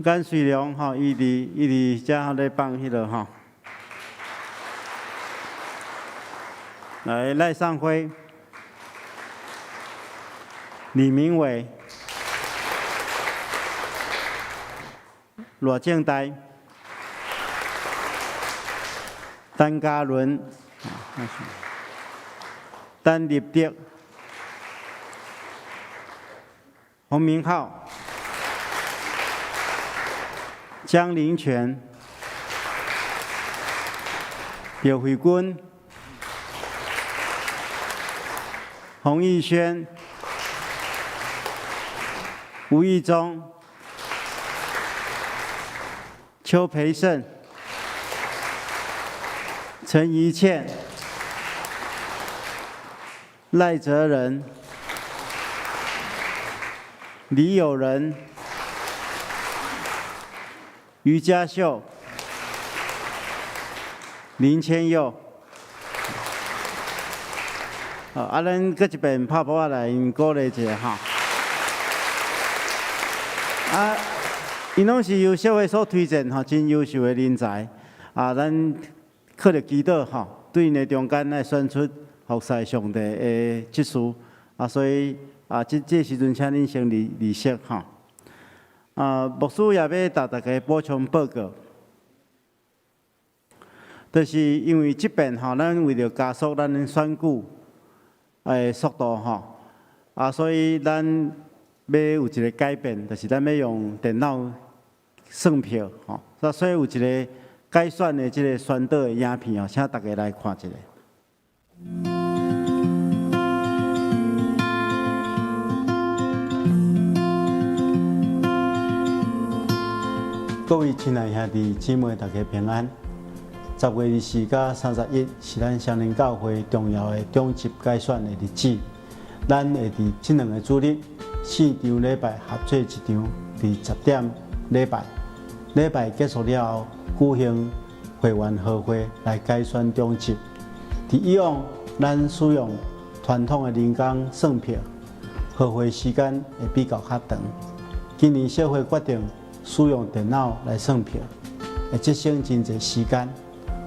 简水良，吼，伊伫遮咧放迄落，吼。来，赖尚辉、李明伟、罗正台、陈嘉伦、陈立德、洪明浩、江林泉、刘慧君、洪义轩、吴义忠、邱培胜、陈怡倩、赖哲仁、李友仁、于家秀、林千佑。咱搁一遍拍鼓仔来因鼓励一下吼。因拢是由社会所推荐吼，真优秀的人才。咱靠着祈祷吼，对因的中间来选出服侍上帝的职事。所以这时阵，请恁先离席吼。牧师也要甲大家补充报告，就是因为这边吼，咱为了加速咱的选举的速度吼，所以咱要有一个改变，就是咱要用电脑算票吼，所以有一个改选的这个宣导的影片哦，请大家来看一下。各位亲爱兄弟姊妹，大家平安。10月24到31是咱双年教会重要的中级改选的日子。咱会伫这2个主日4场礼拜合做一场，伫10点礼拜。礼拜结束了后，举行会员合会来改选中级。伫以往，咱使用传统的人工算票，合会时间会比较较长。今年社会决定使用电脑来算票，会节省真侪时间，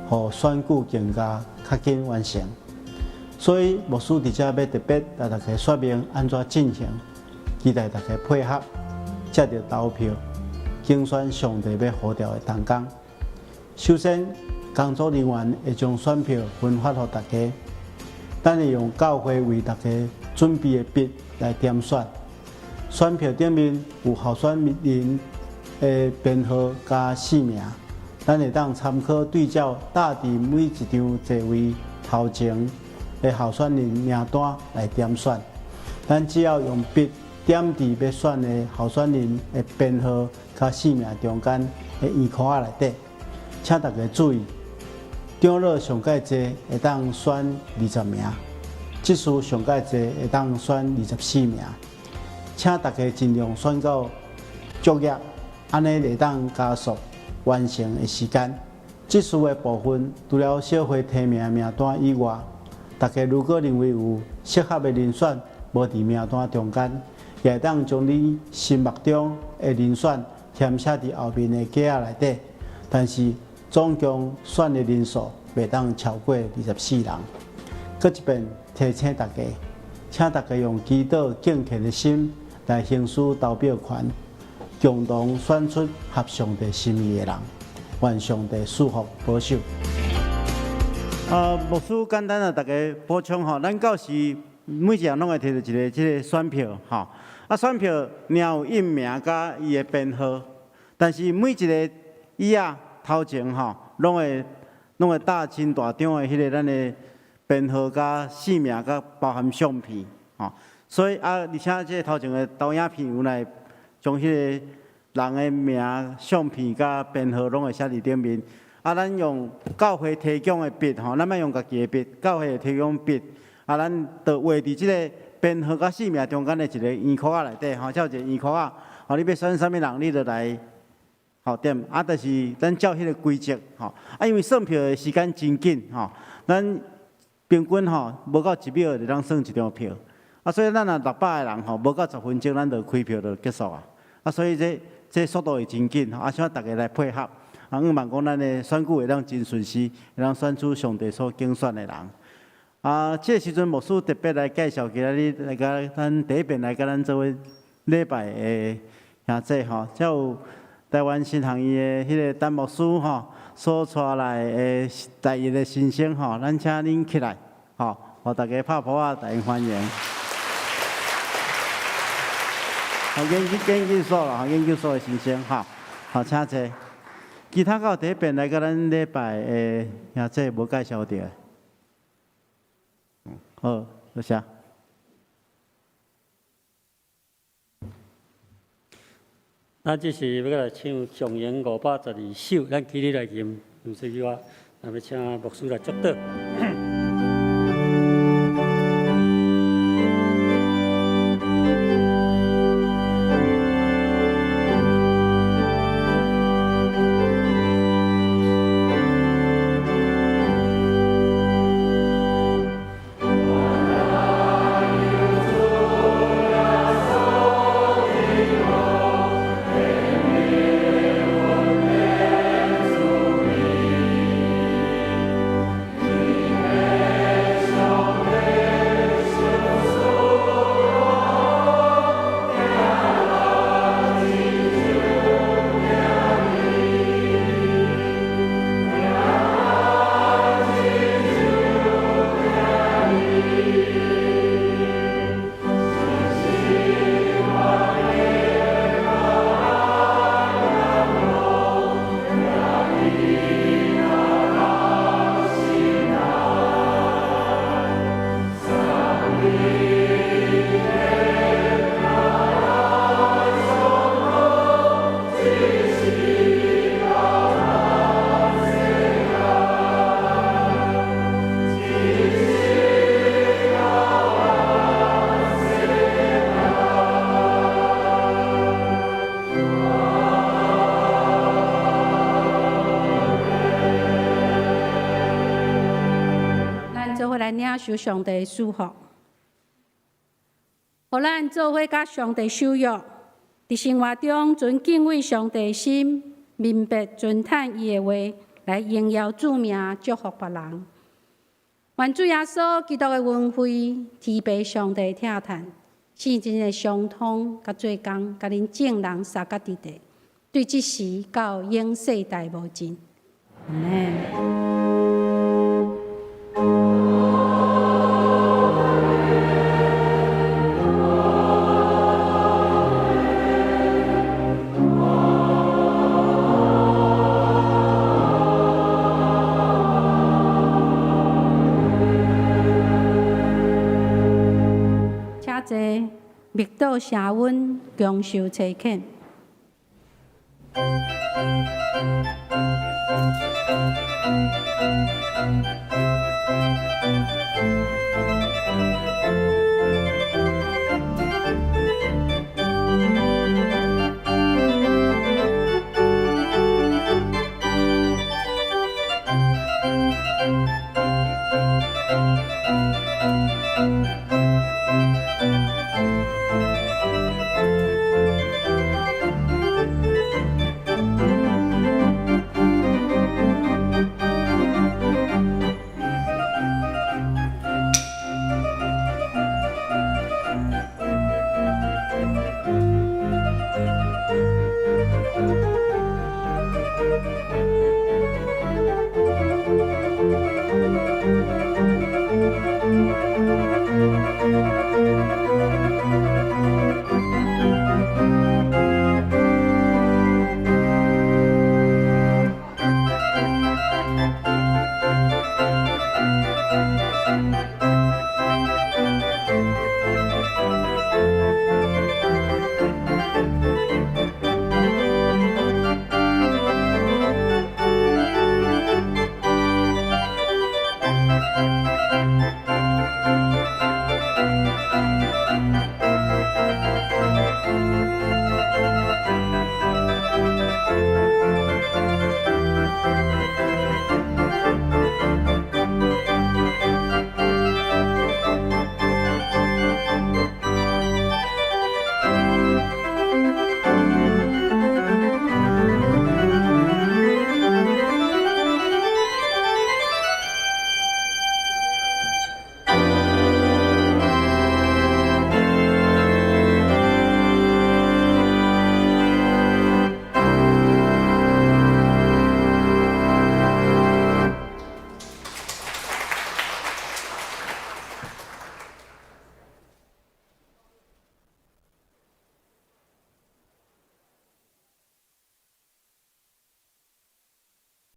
互选举更加较紧完成。所以牧师伫遮要特别甲大家说明安怎进行，期待大家配合，接着投票，竞选上帝要呼召的同工。首先，工作人员会将选票分发给大家，咱会用教会为大家准备的笔来点选。选票顶面有候选人的编号加姓名，咱会当参考对照搭伫每一张座位头前的候选人名单来点选。咱只要用笔点伫要选的候选人的编号加姓名中间的圆框仔内底。请大家注意，长老上届济会当选20名，执事上届济会当选24名。请大家尽量选到足业，安尼会当加速完成的时间。执事的部分，除了小会提名名单以外，大家如果认为有适合的人选无伫名单中间，也会当将你心目中的人选填写伫后面的格仔内底。但是总共选的人数袂当超过24人。搁一遍提醒大家，请大家用祈祷敬虔的心来行使投票权，共同选出合上帝心意的人，愿上帝赐福保守。牧师简单啊，大家补充吼，咱到时每一人拢会摕到一个这个选票吼。选票领有印名甲伊的编号，但是每一个椅仔头前吼，拢会搭真大张的迄个咱的编号甲姓名甲包含相片吼。所以而且这个头前的投影片有来将迄个人的名、相片甲编号拢会写伫顶面。咱用教会提供的笔吼，咱莫用家己的笔，教会提供笔，咱就画伫即个编号甲姓名中间的一个圆框仔内底吼，才有一个圆框仔，吼，你要选啥物人，你就来点，就是咱照迄个规则吼，因为算票的时间真紧吼，咱平均吼无到1秒就当算一张票，所以咱若600个人吼，无到10分钟，咱就开票就结束啊，所以这速度会真紧吼，希望大家来配合。希望讲咱的选举会当真顺遂，会当选出上帝所竞选的人。这时阵牧师特别来介绍今仔日来甲咱第一遍来甲咱做伙礼拜的兄弟吼，才有台湾新行业的迄个陈牧师吼所带来的台语的新生吼，咱请恁起来吼，互大家拍鼓大家欢迎。好，研究所啦，研究所的新生吼，好，请坐。其他到第一遍来甲咱礼拜的兄弟无介绍到。好，多谢。咱这是要来唱上元512首，咱起立来吟，唔需要我，那要请牧师来作导。受上帝祝福，互咱做伙甲上帝守约，伫生活中存敬畏上帝心，明白尊叹伊的话，来荣耀主名，祝福别人。愿主耶稣基督的恩惠、天父上帝疼叹、圣真的相通，甲做工，甲恁众人相甲伫地，对即时到永世代无尽。阿门。密道社温，共受切恳。谢。